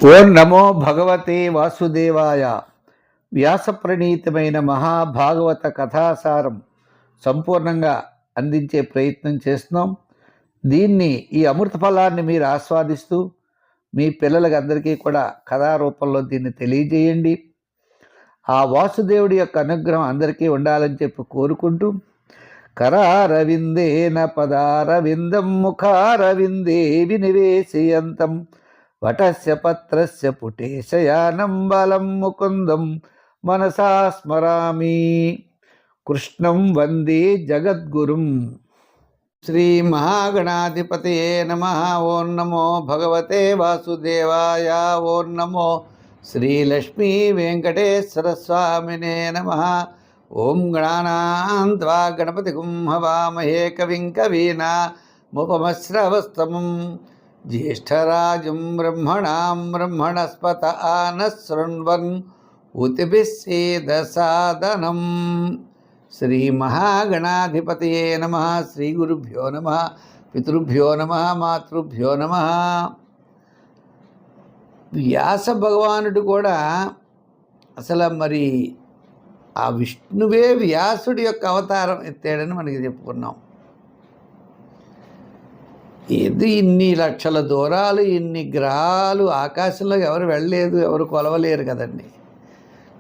ఓం నమో భగవతే వాసుదేవాయ. వ్యాసప్రణీతమైన మహాభాగవత కథాసారం సంపూర్ణంగా అందించే ప్రయత్నం చేస్తున్నాం. ఈ అమృత ఫలాన్ని మీరు ఆస్వాదిస్తూ మీ పిల్లలకి అందరికీ కూడా కథారూపంలో దీన్ని తెలియజేయండి. ఆ వాసుదేవుడి యొక్క అనుగ్రహం అందరికీ ఉండాలని చెప్పి కోరుకుంటూ, కరారవిందేన పదారవిందం ముఖారవిందే వినివేశయంతం వటస్య పత్రస్య పుటేశయానం బలం ముకుందం మనసా స్మరామి. కృష్ణం వందే జగద్గురుం. శ్రీ మహాగణాధిపతయే నమః. ఓం నమో భగవతే వాసుదేవాయ. ఓం నమో శ్రీలక్ష్మీ వెంకటేశ్వర స్వామినే నమః. ఓం గణానాన్త్వా గణపతిగుం హవామహే కవిం కవీనాముపమశ్రవస్తమం జ్యేష్ఠరాజం బ్రహ్మణాం బ్రహ్మణస్పత ఆనశృణ్వన్ ఉతిభిः సేదసాదనం. శ్రీ మహాగణాధిపతయే నమః. శ్రీ గురుభ్యో నమః. పితృభ్యో నమః. మాతృభ్యో నమః. వ్యాస భగవానుడు కూడా అసలు మరి ఆ విష్ణువే వ్యాసుడి యొక్క అవతారం ఎత్తాడని మనకి చెప్పుకున్నాం. ఇది ఇన్ని లక్షల దూరాలు, ఇన్ని గ్రహాలు ఆకాశంలో ఎవరు వెళ్ళలేదు, ఎవరు కొలవలేరు కదండి.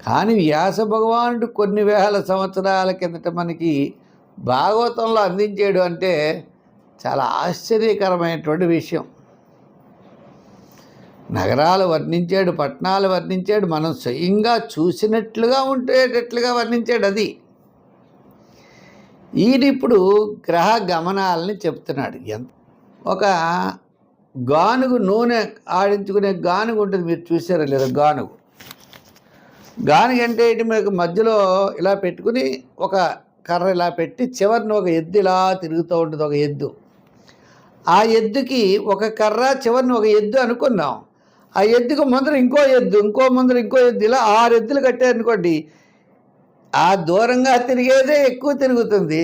కానీ వ్యాస భగవానుడు కొన్ని వేల సంవత్సరాల కిందట మనకి భాగవతంలో అందించాడు అంటే చాలా ఆశ్చర్యకరమైనటువంటి విషయం. నగరాలు వర్ణించాడు, పట్టణాలు వర్ణించాడు, మనం స్వయంగా చూసినట్లుగా ఉండేటట్లుగా వర్ణించాడు. అది ఈయనిప్పుడు గ్రహ గమనాలని చెప్తున్నాడు. ఒక గానుగు, నూనె ఆడించుకునే గానుగు ఉంటుంది, మీరు చూసారా లేదా? గానుగు అంటే ఏంటి? మీకు మధ్యలో ఇలా పెట్టుకుని ఒక కర్ర ఇలా పెట్టి చివరిని ఒక ఎద్దు ఇలా తిరుగుతూ ఉంటుంది. ఒక ఎద్దు, ఆ ఎద్దుకి ఒక కర్ర, చివరిని ఒక ఎద్దు అనుకుందాం. ఆ ఎద్దుకు ముందర ఇంకో ఎద్దు, ముందర ఇంకో ఎద్దు, ఇలా 6 ఎద్దులు కట్టారనుకోండి. ఆ దూరంగా తిరిగేదే ఎక్కువ తిరుగుతుంది.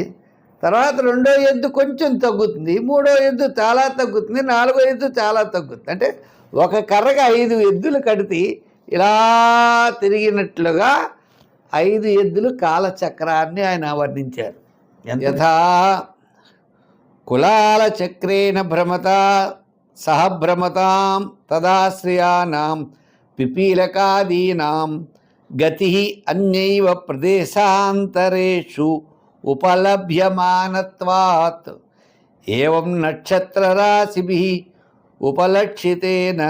తర్వాత 2వ ఎద్దు కొంచెం తగ్గుతుంది, 3వ ఎద్దు చాలా తగ్గుతుంది, 4వ ఎద్దు చాలా తగ్గుతుంది. అంటే ఒక కర్రగా 5 ఎద్దులు కడితే ఇలా తిరిగినట్లుగా 5 ఎద్దులు కాలచక్రాన్ని ఆయన వర్ణించారు. యథా కులాల చక్రేణ భ్రమత సహభ్రమతాం తదాశ్రయానాం పిపీలకాదీనాం గతి అన్యైవ ప్రదేశాంతరేషు ఉపలభ్యమానత్వాత్ ఏవం నక్షత్రరాశిభిః ఉపలక్షితేన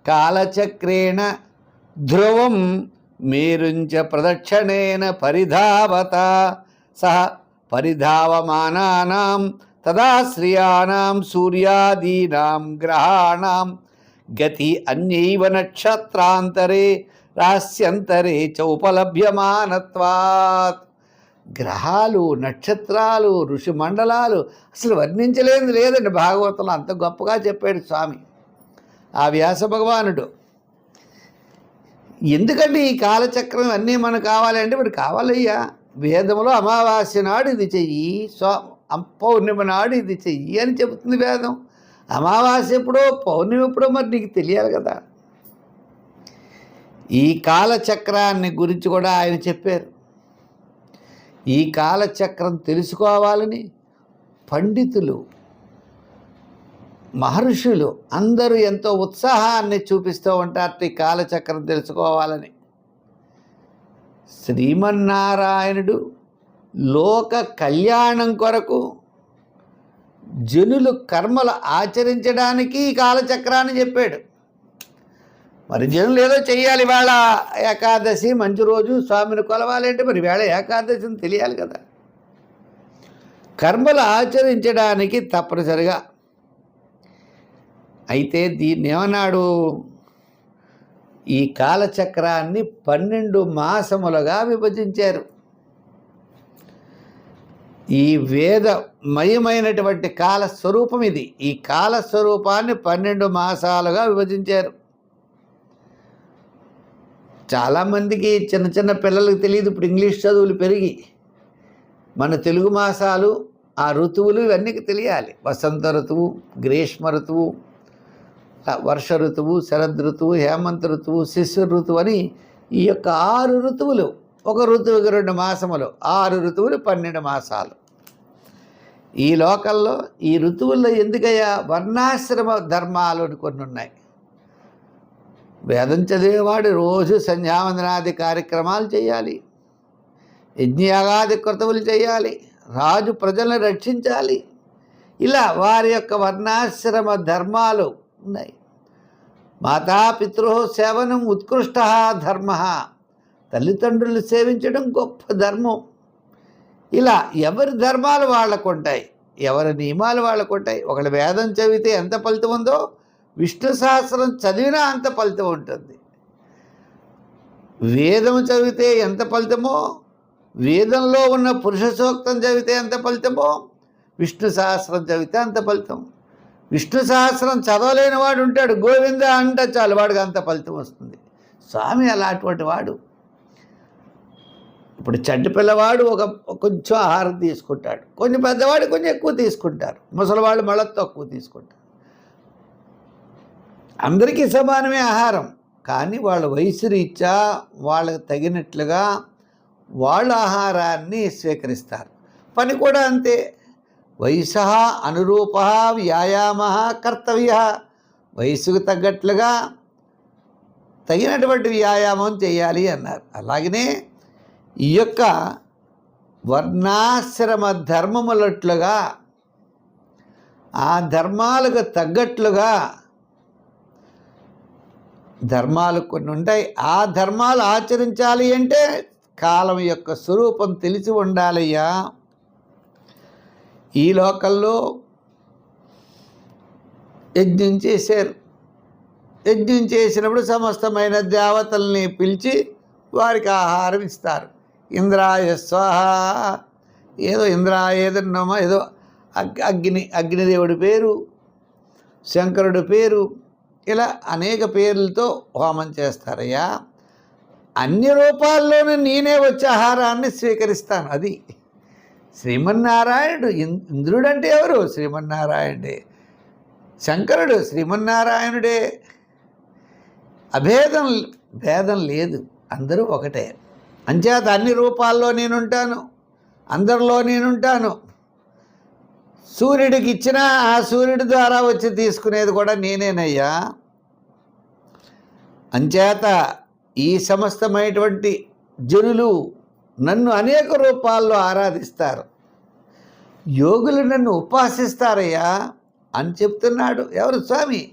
కాలచక్రేణ ధ్రువం మేరుంచ ప్రదక్షిణేన పరిధావత సహ పరిధావమానానాం తదాశ్రయానాం సూర్యాదీనాం గ్రహాణాం గతి అన్యైవ నక్షత్రాంతరే రాశ్యంతరే చ ఉపలభ్యమానత్వాత్. గ్రహాలు, నక్షత్రాలు, ఋషి మండలాలు అసలు వర్ణించలేదు లేదండి భాగవతంలో. అంత గొప్పగా చెప్పాడు స్వామి ఆ వ్యాస భగవానుడు. ఎందుకంటే ఈ కాలచక్రం అన్నీ మనకు కావాలంటే మరి కావాలయ్యా. వేదంలో అమావాస్య నాడు ఇది చెయ్యి, పౌర్ణిమ నాడు ఇది చెయ్యి అని చెబుతుంది వేదం. అమావాస్య ఎప్పుడో, పౌర్ణిమ ఎప్పుడో మరి నీకు తెలియాలి కదా. ఈ కాలచక్రాన్ని గురించి కూడా ఆయన చెప్పారు. ఈ కాలచక్రం తెలుసుకోవాలని పండితులు, మహర్షులు అందరూ ఎంతో ఉత్సాహాన్ని చూపిస్తూ ఉంటారు ఈ కాలచక్రం తెలుసుకోవాలని. శ్రీమన్నారాయణుడు లోక కళ్యాణం కొరకు జనులు కర్మలు ఆచరించడానికి ఈ కాలచక్రాన్ని చెప్పాడు. మరి జనులు ఏదో చెయ్యాలి, వేళ ఏకాదశి మంచి రోజు స్వామిని కొలవాలి అంటే మరి వేళ ఏకాదశిని తెలియాలి కదా. కర్మలు ఆచరించడానికి తప్పనిసరిగా. అయితే దీన్ని ఏమన్నాడు? ఈ కాలచక్రాన్ని 12 మాసములుగా విభజించారు. ఈ వేదమయమైనటువంటి కాలస్వరూపం ఇది. ఈ కాలస్వరూపాన్ని 12 మాసాలుగా విభజించారు. చాలామందికి చిన్న చిన్న పిల్లలకు తెలియదు. ఇప్పుడు ఇంగ్లీష్ చదువులు పెరిగి మన తెలుగు మాసాలు, ఆ ఋతువులు ఇవన్నీ తెలియాలి. వసంత ఋతువు, గ్రీష్మ ఋతువు, వర్ష ఋతువు, శరద్ ఋతువు, హేమంత ఋతువు, శిశిర ఋతువు అని ఈ యొక్క 6 ఋతువులు. ఒక ఋతువుకి 2 మాసములు, 6 ఋతువులు 12 మాసాలు. ఈ లోకల్లో ఈ ఋతువుల్లో ఎందుకయ్యా వర్ణాశ్రమ ధర్మాలు అని కొన్ని ఉన్నాయి. వేదం చదివేవాడు రోజు సంధ్యావందనాది కార్యక్రమాలు చేయాలి, యజ్ఞయాగాది కృతవులు చేయాలి, రాజు ప్రజలను రక్షించాలి. ఇలా వారి యొక్క వర్ణాశ్రమ ధర్మాలు ఉన్నాయి. మాతాపితృ సేవనం ఉత్కృష్ట ధర్మ, తల్లిదండ్రులు సేవించడం గొప్ప ధర్మం. ఇలా ఎవరి ధర్మాలు వాళ్ళకు ఉంటాయి, ఎవరి నియమాలు వాళ్ళకు ఉంటాయి. ఒకళ్ళు వేదం చదివితే ఎంత ఫలితం ఉందో విష్ణు సహస్రం చదివినా అంత ఫలితం ఉంటుంది. వేదం చదివితే ఎంత ఫలితమో, వేదంలో ఉన్న పురుష సూక్తం చదివితే ఎంత ఫలితమో, విష్ణు సహస్రం చదివితే అంత ఫలితం. విష్ణు సహస్రం చదవలేని వాడు ఉంటాడు, గోవింద అంటే చాలు వాడికి అంత ఫలితం వస్తుంది. స్వామి అలాంటి వాడు. ఇప్పుడు చంటి పిల్లవాడు కొంచెం ఆహారం తీసుకుంటాడు, కొంచెం పెద్దవాడు కొంచెం ఎక్కువ తీసుకుంటారు, ముసలివాళ్ళు మళ్ళీ తక్కువ తీసుకుంటారు. అందరికీ సమానమే ఆహారం, కానీ వాళ్ళ వయసు రీత్యా వాళ్ళకి తగినట్లుగా వాళ్ళ ఆహారాన్ని స్వీకరిస్తారు. పని కూడా అంతే. వయస అనురూప వ్యాయామ కర్తవ్య, వయసుకు తగ్గట్లుగా తగినటువంటి వ్యాయామం చేయాలి అన్నారు. అలాగనే ఈ యొక్క వర్ణాశ్రమ ధర్మములట్లుగా ఆ ధర్మాలకు తగ్గట్లుగా ధర్మాలు కొన్ని ఉంటాయి. ఆ ధర్మాలు ఆచరించాలి అంటే కాలం యొక్క స్వరూపం తెలిసి ఉండాలయ్యా. ఈ లోకల్లో యజ్ఞం చేశారు. యజ్ఞం చేసినప్పుడు సమస్తమైన దేవతల్ని పిలిచి వారికి ఆహారం ఇస్తారు. ఇంద్రాయ స్వాహ, ఏదో ఇంద్రాయేదన్నమో ఏదో అగ్నిదేవుడి పేరు, శంకరుడి పేరు, ఇలా అనేక పేర్లతో హోమం చేస్తారయ్యా. అన్ని రూపాల్లోనూ నేనే వచ్చే ఆహారాన్ని స్వీకరిస్తాను. అది శ్రీమన్నారాయణుడు. ఇంద్రుడు అంటే ఎవరు? శ్రీమన్నారాయణుడే. శంకరుడు శ్రీమన్నారాయణుడే. భేదం లేదు, అందరూ ఒకటే. అంచేత అన్ని రూపాల్లో నేనుంటాను, అందరిలో నేనుంటాను. సూర్యుడికి ఇచ్చినా ఆ సూర్యుడి ద్వారా వచ్చి తీసుకునేది కూడా నేనేనయ్యా. అంచేత ఈ సమస్తమైనటువంటి జనులు నన్ను అనేక రూపాల్లో ఆరాధిస్తారు, యోగులు నన్ను ఉపాసిస్తారయ్యా అని చెప్తున్నాడు. ఎవరు? స్వామి.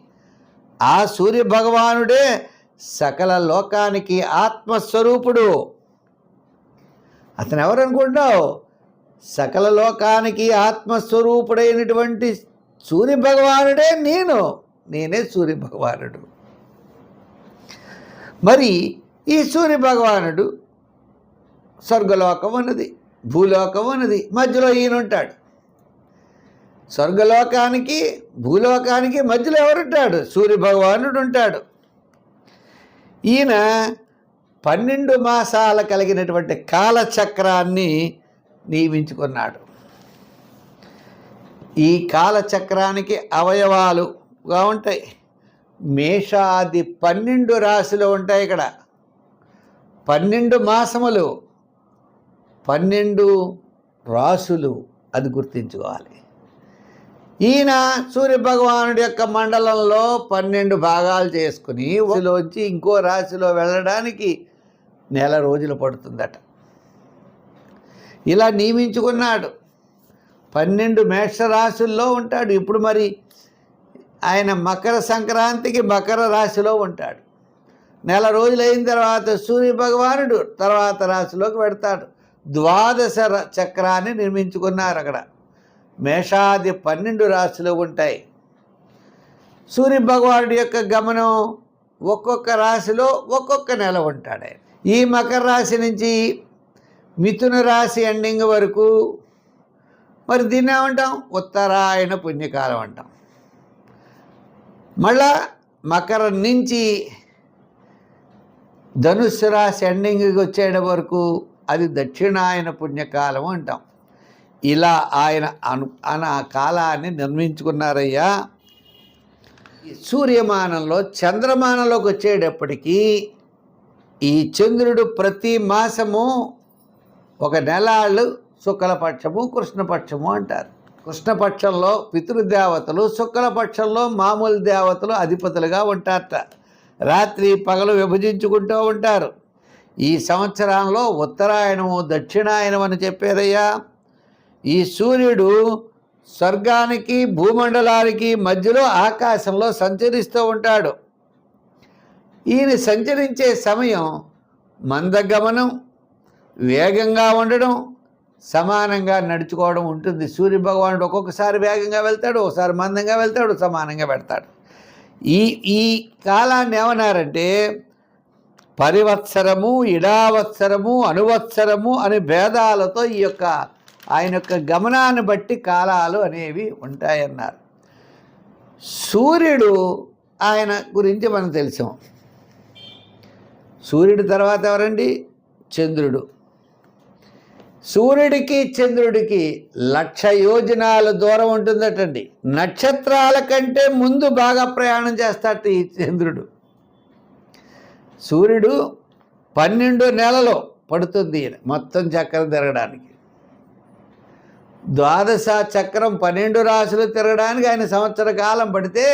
ఆ సూర్య భగవానుడే సకల లోకానికి ఆత్మస్వరూపుడు. అతను ఎవరు అనుకుంటావు? సకల లోకానికి ఆత్మస్వరూపుడైనటువంటి సూర్య భగవానుడే నేనే సూర్య భగవానుడు. మరి ఈ సూర్య భగవానుడు స్వర్గలోకం ఉన్నది, భూలోకం ఉన్నది, మధ్యలో ఈయన ఉంటాడు. స్వర్గలోకానికి భూలోకానికి మధ్యలో ఎవరుంటాడు? సూర్య భగవానుడు ఉంటాడు. ఈయన 12 మాసాల కలిగినటువంటి కాలచక్రాన్ని నియమించుకున్నాడు. ఈ కాలచక్రానికి అవయవాలుగా ఉంటాయి. మేషాది 12 రాశిలో ఉంటాయి. ఇక్కడ 12 మాసములు, 12 రాసులు, అది గుర్తించుకోవాలి. ఈయన సూర్యభగవానుడి యొక్క మండలంలో 12 భాగాలు చేసుకుని రాశిలోంచి ఇంకో రాశిలో వెళ్ళడానికి నెల రోజులు పడుతుందట. ఇలా నియమించుకున్నాడు. 12 మేషరాశుల్లో ఉంటాడు. ఇప్పుడు మరి ఆయన మకర సంక్రాంతికి మకర రాశిలో ఉంటాడు. నెల రోజులు అయిన తర్వాత సూర్యభగవానుడు తర్వాత రాశిలోకి పెడతాడు. 12 చక్రాన్ని నిర్మించుకున్నారు. అక్కడ మేషాది 12 రాశులు ఉంటాయి. సూర్యభగవానుడి యొక్క గమనం ఒక్కొక్క రాశిలో ఒక్కొక్క నెల ఉంటాడు. ఈ మకర రాశి నుంచి మిథున రాశి ఎండింగ్ వరకు మరి దీన్ని ఏమంటాం? ఉత్తరాయణ పుణ్యకాలం అంటాం. మళ్ళా మకరం నుంచి ధనుస్సు రాశి ఎండింగ్కి వచ్చేట వరకు అది దక్షిణాయన పుణ్యకాలం అంటాం. ఇలా ఆయన కాలాన్ని నిర్మించుకున్నారయ్యా. సూర్యమానంలో చంద్రమానంలోకి వచ్చేటప్పటికీ ఈ చంద్రుడు ప్రతి మాసము ఒక నెలాళ్ళు శుక్లపక్షము కృష్ణపక్షము అంటారు. కృష్ణపక్షంలో పితృదేవతలు, శుక్లపక్షంలో మామూలు దేవతలు అధిపతులుగా ఉంటారట. రాత్రి పగలు విభజించుకుంటూ ఉంటారు. ఈ సంవత్సరంలో ఉత్తరాయణము దక్షిణాయనం అని చెప్పారయ్యా. ఈ సూర్యుడు స్వర్గానికి భూమండలానికి మధ్యలో ఆకాశంలో సంచరిస్తూ ఉంటాడు. ఈయన సంచరించే సమయం మందగమనం, వేగంగా ఉండడం, సమానంగా నడుచుకోవడం ఉంటుంది. సూర్యభగవానుడు ఒక్కొక్కసారి వేగంగా వెళ్తాడు, ఒకసారి మందంగా వెళ్తాడు, సమానంగా పెడతాడు. ఈ కాలాన్ని ఏమన్నారంటే పరివత్సరము, ఇడావత్సరము, అనువత్సరము అనే భేదాలతో ఈ యొక్క ఆయన యొక్క గమనాన్ని బట్టి కాలాలు అనేవి ఉంటాయన్నారు. సూర్యుడు ఆయన గురించి మనం తెలిసాం. సూర్యుడి తర్వాత ఎవరండి? చంద్రుడు. సూర్యుడికి చంద్రుడికి 1,00,000 యోజనాల దూరం ఉంటుందటండి. నక్షత్రాల కంటే ముందు బాగా ప్రయాణం చేస్తాట ఈ చంద్రుడు. సూర్యుడు 12 నెలలో పడుతుంది మొత్తం చక్రం తిరగడానికి. ద్వాదశ చక్రం 12 రాశులు తిరగడానికి ఆయన సంవత్సర కాలం పడితే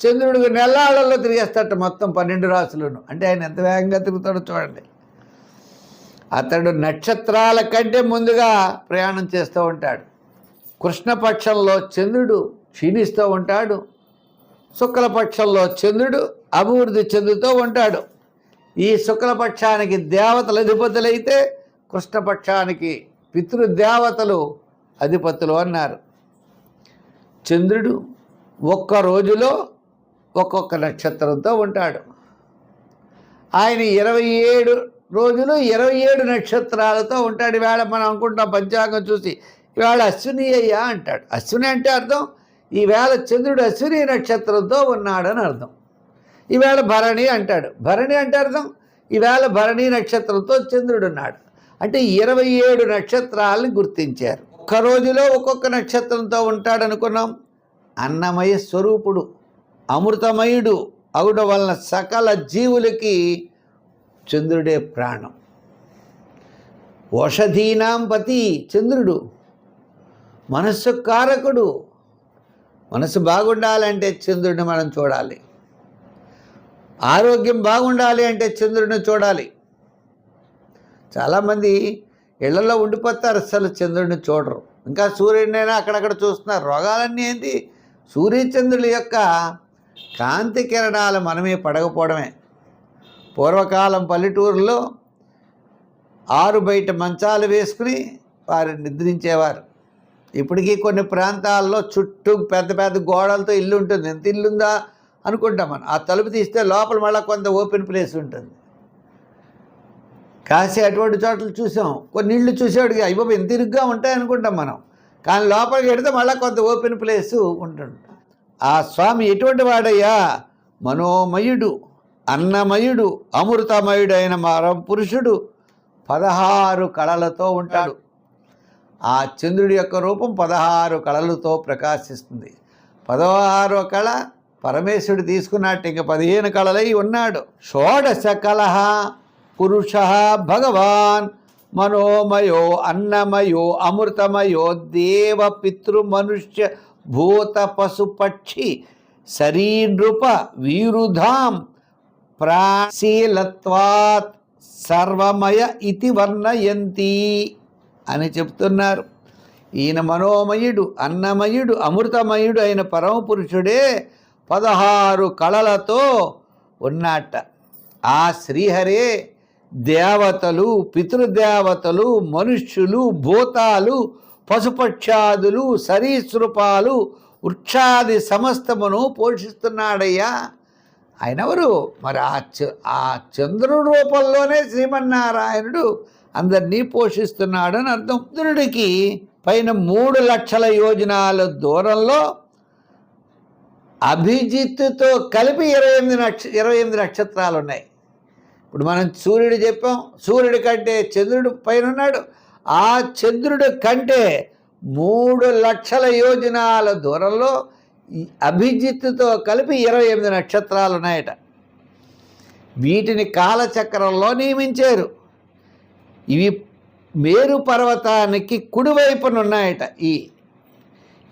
చంద్రుడికి నెల్లాళ్ళలో తిరిగేస్తాట మొత్తం 12 రాశులను. అంటే ఆయన ఎంత వేగంగా తిరుగుతాడో చూడండి. అతడు నక్షత్రాల కంటే ముందుగా ప్రయాణం చేస్తూ ఉంటాడు. కృష్ణపక్షంలో చంద్రుడు క్షీణిస్తూ ఉంటాడు, శుక్లపక్షంలో చంద్రుడు అభివృద్ధి చెందుతూ ఉంటాడు. ఈ శుక్లపక్షానికి దేవతలు అధిపతులైతే కృష్ణపక్షానికి పితృదేవతలు అధిపతులు అన్నారు. చంద్రుడు ఒక్క రోజులో ఒక్కొక్క నక్షత్రంతో ఉంటాడు. ఆయన 27 రోజులు 27 నక్షత్రాలతో ఉంటాడు. ఈవేళ మనం అనుకుంటాం పంచాంగం చూసి ఈవేళ అశ్విని అయ్యా అంటాడు. అశ్విని అంటే అర్థం ఈవేళ చంద్రుడు అశ్విని నక్షత్రంతో ఉన్నాడని అర్థం. ఈవేళ భరణి అంటాడు. భరణి అంటే అర్థం ఈవేళ భరణి నక్షత్రంతో చంద్రుడు ఉన్నాడు. అంటే 27 నక్షత్రాలని గుర్తించారు. ఒక్క రోజులో ఒక్కొక్క నక్షత్రంతో ఉంటాడు అనుకున్నాం. అన్నమయ స్వరూపుడు, అమృతమయుడు అవుట వలన సకల జీవులకి చంద్రుడే ప్రాణం. ఓషధీనాం పతి చంద్రుడు, మనస్సు కారకుడు. మనసు బాగుండాలంటే చంద్రుడిని మనం చూడాలి. ఆరోగ్యం బాగుండాలి అంటే చంద్రుడిని చూడాలి. చాలామంది ఇళ్లలో ఉండిపోతారు, అసలు చంద్రుడిని చూడరు. ఇంకా సూర్యుడినైనా అక్కడక్కడ చూస్తున్నారు. రోగాలన్నీ ఏంటి? సూర్యచంద్రుల యొక్క కాంతి కిరణాలు మనమే పడకపోవడమే. పూర్వకాలం పల్లెటూరులో ఆరు బయట మంచాలు వేసుకుని వారు నిద్రించేవారు. ఇప్పటికీ కొన్ని ప్రాంతాల్లో చుట్టూ పెద్ద పెద్ద గోడలతో ఇల్లు ఉంటుంది. ఎంత ఇల్లు ఉందా అనుకుంటాం మనం. ఆ తలుపు తీస్తే లోపల మళ్ళీ కొంత ఓపెన్ ప్లేస్ ఉంటుంది. కాశీ అటువంటి చోట్ల చూసాం. కొన్ని ఇళ్ళు చూసేవాడికి అయ్యో ఎంత ఇరుగ్గా ఉంటాయి అనుకుంటాం మనం. కానీ లోపలికి వెడితే మళ్ళీ కొంత ఓపెన్ ప్లేస్ ఉంటుంది. ఆ స్వామి ఎటువంటి వాడయ్యా? మనోమయుడు, అన్నమయుడు, అమృతమయుడు అయిన మరో పురుషుడు 16 కళలతో ఉంటాడు. ఆ చంద్రుడి యొక్క రూపం 16 కళలతో ప్రకాశిస్తుంది. 16వ కళ పరమేశ్వరుడు తీసుకున్నట్టు ఇంక 15 కళలై ఉన్నాడు. షోడశ కళః పురుష భగవాన్ మనోమయో అన్నమయో అమృతమయో దేవ పితృ మనుష్య భూత పశు పక్షి శరీనృప వీరుధాం ప్రాశీలత్వాత్ సర్వమయ ఇతి వర్ణయంతి అని చెప్తున్నారు. ఈయన మనోమయుడు, అన్నమయుడు, అమృతమయుడు అయిన పరమపురుషుడే 16 కళలతో ఉన్నట్ట. ఆ శ్రీహరే దేవతలు, పితృదేవతలు, మనుష్యులు, భూతాలు, పశుపక్షాదులు, సరీసృపాలు, వృక్షాది సమస్తమును పోషిస్తున్నాడయ్యా. ఆయన ఎవరు? మరి ఆ చంద్రుడి రూపంలోనే శ్రీమన్నారాయణుడు అందరినీ పోషిస్తున్నాడు అని అర్థం. చంద్రుడికి పైన 3 లక్షల యోజనాల దూరంలో అభిజిత్తుతో కలిపి 28 నక్షత్రాలు ఉన్నాయి. ఇప్పుడు మనం సూర్యుడు చెప్పాం. సూర్యుడి కంటే చంద్రుడు పైన ఉన్నాడు. ఆ చంద్రుడి కంటే 3 లక్షల యోజనాల దూరంలో అభిజిత్తుతో కలిపి 28 నక్షత్రాలు ఉన్నాయట. వీటిని కాలచక్రంలో నియమించారు. ఇవి మేరు పర్వతానికి కుడివైపున ఉన్నాయట.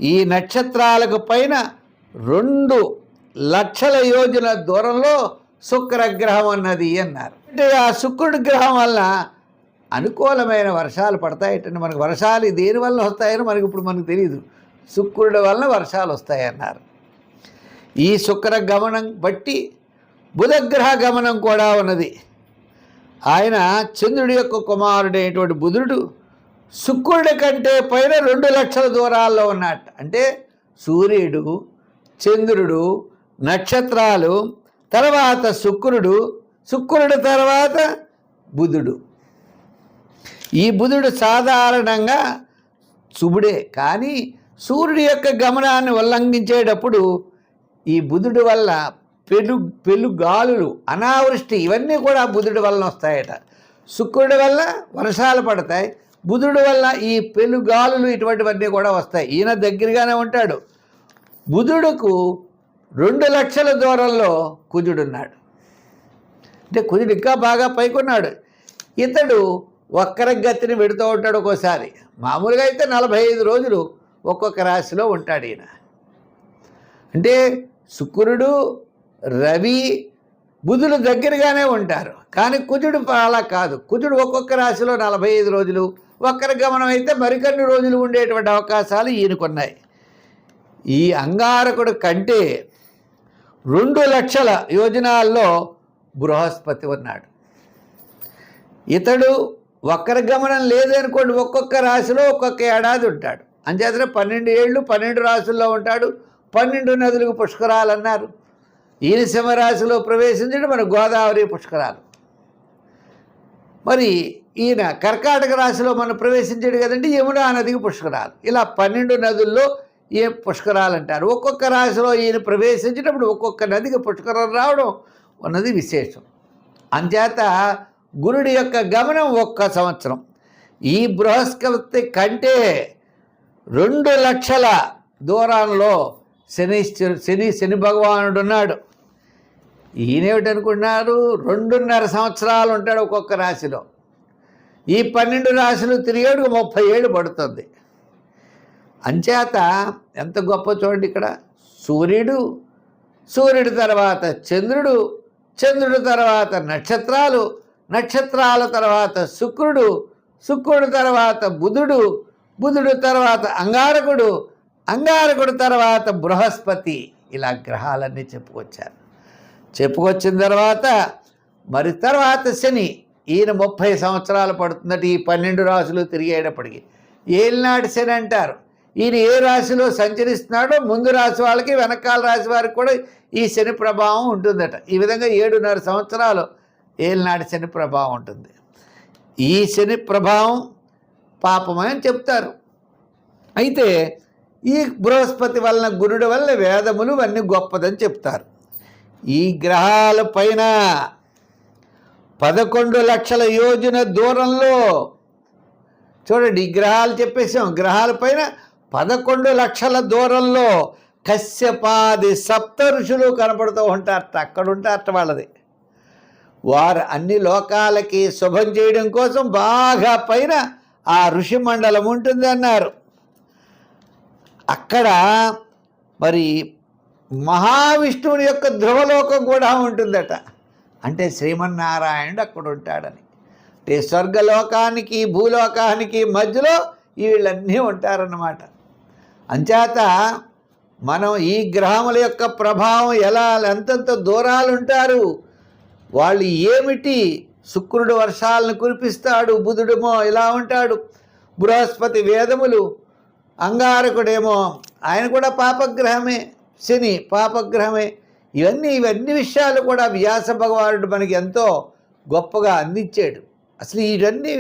ఈ నక్షత్రాలకు పైన 2 లక్షల యోజన దూరంలో శుక్రగ్రహం అన్నది అన్నారు. అంటే ఆ శుక్రుడి గ్రహం వల్ల అనుకూలమైన వర్షాలు పడతాయటండి. మనకు వర్షాలు దేనివల్ల వస్తాయని మనకు తెలియదు. శుక్రుడి వలన వర్షాలు వస్తాయన్నారు. ఈ శుక్ర గమనం బట్టి బుధగ్రహ గమనం కూడా ఉన్నది. ఆయన చంద్రుడి యొక్క కుమారుడైనటువంటి బుధుడు శుక్రుడి కంటే పైన 2 లక్షల దూరాల్లో ఉన్నట్టు. అంటే సూర్యుడు, చంద్రుడు, నక్షత్రాలు, తర్వాత శుక్రుడు తర్వాత బుధుడు. ఈ బుధుడు సాధారణంగా శుభుడే, కానీ సూర్యుడి యొక్క గమనాన్ని ఉల్లంఘించేటప్పుడు ఈ బుధుడి వల్ల పెలుగాలులు, అనావృష్టి ఇవన్నీ కూడా బుధుడి వలన వస్తాయట. శుక్రుడి వల్ల వర్షాలు పడతాయి, బుధుడి వల్ల ఈ పెలుగాలులు ఇటువంటివన్నీ కూడా వస్తాయి. ఈయన దగ్గరగానే ఉంటాడు. బుధుడుకు 2 లక్షల దూరంలో కుజుడున్నాడు. అంటే కుజుడు ఇంకా బాగా పైకున్నాడు. ఇతడు వక్ర గతిని పెడుతూ ఉంటాడు. ఒక్కోసారి మామూలుగా అయితే 45 రోజులు ఒక్కొక్క రాశిలో ఉంటాడు ఈయన. అంటే శుక్రుడు, రవి, బుధులు దగ్గరగానే ఉంటారు, కానీ కుజుడు అలా కాదు. కుజుడు ఒక్కొక్క రాశిలో 45 రోజులు, వక్ర గమనం అయితే మరికొన్ని రోజులు ఉండేటువంటి అవకాశాలు ఈయనకున్నాయి. ఈ అంగారకుడు కంటే 2 లక్షల యోజనాల్లో బృహస్పతి ఉన్నాడు. ఇతడు వక్ర గమనం లేదనుకోండి, ఒక్కొక్క రాశిలో ఒక్కొక్క ఏడాది ఉంటాడు. అంచేతనే 12 ఏళ్ళు 12 రాశుల్లో ఉంటాడు. 12 నదులకు పుష్కరాలు అన్నారు. ఈయన సింహరాశిలో ప్రవేశించడం మన గోదావరి పుష్కరాలు. మరి ఈయన కర్కాటక రాశిలో మనం ప్రవేశించాడు కదండి, యమునా నదికి పుష్కరాలు. ఇలా 12 నదుల్లో ఏ పుష్కరాలు అంటారు. ఒక్కొక్క రాశిలో ఈయన ప్రవేశించినప్పుడు ఒక్కొక్క నదికి పుష్కరం రావడం ఉన్నది విశేషం. అంచేత గురుడి యొక్క గమనం 1 సంవత్సరం. ఈ బృహస్పతి కంటే 2 లక్షల దూరంలో శని భగవానుడు ఉన్నాడు. ఈయనేమిటనుకున్నారు, 2.5 సంవత్సరాలు ఉంటాడు ఒక్కొక్క రాశిలో. ఈ 12 రాశులు తిరిగేడు 30 ఏళ్ళు పడుతుంది. అంచేత ఎంత గొప్ప చూడండి. ఇక్కడ సూర్యుడి తర్వాత చంద్రుడు తర్వాత నక్షత్రాల తర్వాత శుక్రుడు తర్వాత బుధుడు తర్వాత అంగారకుడు తర్వాత బృహస్పతి. ఇలా గ్రహాలన్నీ చెప్పుకొచ్చిన తర్వాత తర్వాత శని. ఈయన 30 సంవత్సరాలు పడుతుందట ఈ 12 రాశులు తిరిగేటప్పటికి. ఏలినాటి శని అంటారు. ఈయన ఏ రాశిలో సంచరిస్తున్నాడో ముందు రాశి వాళ్ళకి వెనకాల రాశి వారికి కూడా ఈ శని ప్రభావం ఉంటుందట. ఈ విధంగా 7.5 సంవత్సరాలు ఏలినాటి శని ప్రభావం ఉంటుంది. ఈ శని ప్రభావం పాపమని చెప్తారు. అయితే ఈ బృహస్పతి వలన, గురుడి వల్ల వేదములు అన్నీ గొప్పదని చెప్తారు. ఈ గ్రహాల పైన 11 లక్షల యోజన దూరంలో చూడండి, ఈ గ్రహాలు చెప్పేసాం. గ్రహాల పైన 11 లక్షల దూరంలో కశ్యపాది సప్త ఋషులు కనపడుతూ ఉంటారట. అక్కడ ఉంటారట వాళ్ళది. వారు అన్ని లోకాలకి శుభం చేయడం కోసం బాగా పైన ఆ ఋషి మండలం ఉంటుంది అన్నారు. అక్కడ మరి మహావిష్ణువుని యొక్క ధ్రువలోకం కూడా ఉంటుందట. అంటే శ్రీమన్నారాయణుడు అక్కడ ఉంటాడని. అంటే స్వర్గలోకానికి భూలోకానికి మధ్యలో వీళ్ళన్నీ ఉంటారన్నమాట. అంచేత మనం ఈ గ్రహముల యొక్క ప్రభావం ఎంతెంత దూరాలు ఉంటారు, వాళ్ళు ఏమిటి, శుక్రుడు వర్షాలను కురిపిస్తాడు, బుధుడేమో ఇలా ఉంటాడు, బృహస్పతి వేదములు, అంగారకుడేమో ఆయన కూడా పాపగ్రహమే, శని పాపగ్రహమే. ఇవన్నీ విషయాలు కూడా వ్యాస భగవానుడు మనకి ఎంతో గొప్పగా అందించాడు. అసలు ఇవన్నీ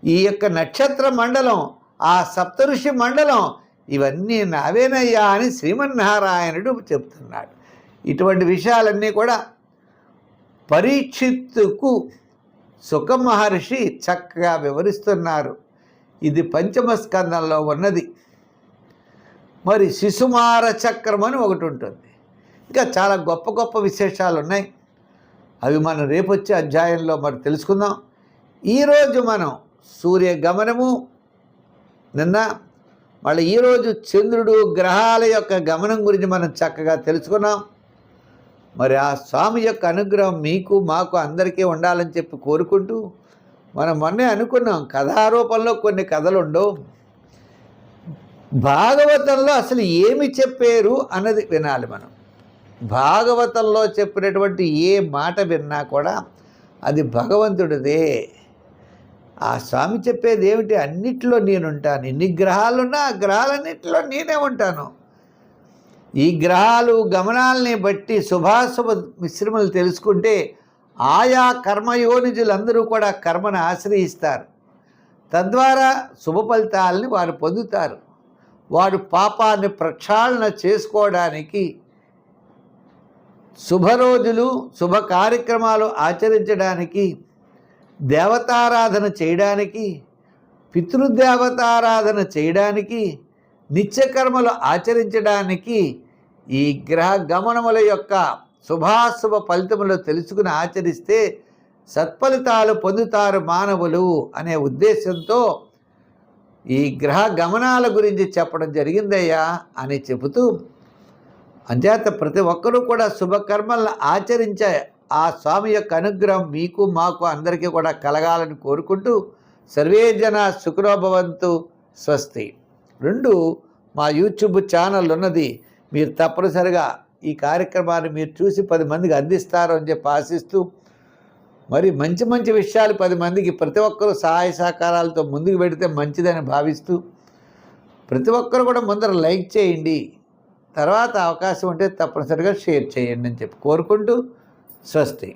ఈ యొక్క నక్షత్ర మండలం, ఆ సప్తఋషి మండలం ఇవన్నీ నావేనయ్యా అని శ్రీమన్నారాయణుడు చెప్తున్నాడు. ఇటువంటి విషయాలన్నీ కూడా పరీక్షిత్తుకు సుఖ మహర్షి చక్కగా వివరిస్తున్నారు. ఇది పంచమ స్కందంలో ఉన్నది. మరి శిశుమార చక్రం అని ఒకటి ఉంటుంది. ఇంకా చాలా గొప్ప గొప్ప విశేషాలు ఉన్నాయి. అవి మనం రేపు వచ్చే అధ్యాయంలో మరి తెలుసుకుందాం. ఈరోజు మనం సూర్యగమనము, నిన్న మళ్ళీ ఈరోజు చంద్రుడు, గ్రహాల యొక్క గమనం గురించి మనం చక్కగా తెలుసుకున్నాం. మరి ఆ స్వామి యొక్క అనుగ్రహం మీకు మాకు అందరికీ ఉండాలని చెప్పి కోరుకుంటూ, మనం మొన్నే అనుకున్నాం కథారూపంలో కొన్ని కథలు ఉండవు, భాగవతంలో అసలు ఏమి చెప్పారు అన్నది వినాలి. మనం భాగవతంలో చెప్పినటువంటి ఏ మాట విన్నా కూడా అది భగవంతుడిదే. ఆ స్వామి చెప్పేది ఏమిటి? అన్నిట్లో నేనుంటాను. ఎన్ని గ్రహాలున్నా ఆ గ్రహాలన్నింటిలో నేనే ఉంటాను. ఈ గ్రహాలు గమనాలని బట్టి శుభాశుభ మిశ్రమలు తెలుసుకుంటే ఆయా కర్మయోనిజులందరూ కూడా కర్మను ఆశ్రయిస్తారు. తద్వారా శుభ ఫలితాలని వారు పొందుతారు. వారు పాపాన్ని ప్రక్షాళన చేసుకోవడానికి, శుభరోజులు శుభ కార్యక్రమాలు ఆచరించడానికి, దేవతారాధన చేయడానికి, పితృదేవతారాధన చేయడానికి, నిత్యకర్మలు ఆచరించడానికి ఈ గ్రహ గమనముల యొక్క శుభాశుభ ఫలితములు తెలుసుకుని ఆచరిస్తే సత్ఫలితాలు పొందుతారు మానవులు అనే ఉద్దేశంతో ఈ గ్రహ గమనాల గురించి చెప్పడం జరిగిందయ్యా అని చెబుతూ, అంచేత ప్రతి ఒక్కరూ కూడా శుభకర్మలను ఆచరించే ఆ స్వామి యొక్క అనుగ్రహం మీకు మాకు అందరికీ కూడా కలగాలని కోరుకుంటూ, సర్వే జన సుఖినో భవంతు. స్వస్తి. 2 మా యూట్యూబ్ ఛానల్ ఉన్నది. మీరు తప్పనిసరిగా ఈ కార్యక్రమాన్ని మీరు చూసి 10 మందికి అందిస్తారు అని చెప్పి ఆశిస్తూ, మరి మంచి మంచి విషయాలు 10 మందికి ప్రతి ఒక్కరూ సహాయ సహకారాలతో ముందుకు పెడితే మంచిదని భావిస్తూ, ప్రతి ఒక్కరు కూడా ముందర లైక్ చేయండి, తర్వాత అవకాశం ఉంటే తప్పనిసరిగా షేర్ చేయండి అని చెప్పి కోరుకుంటూ, స్వస్తి.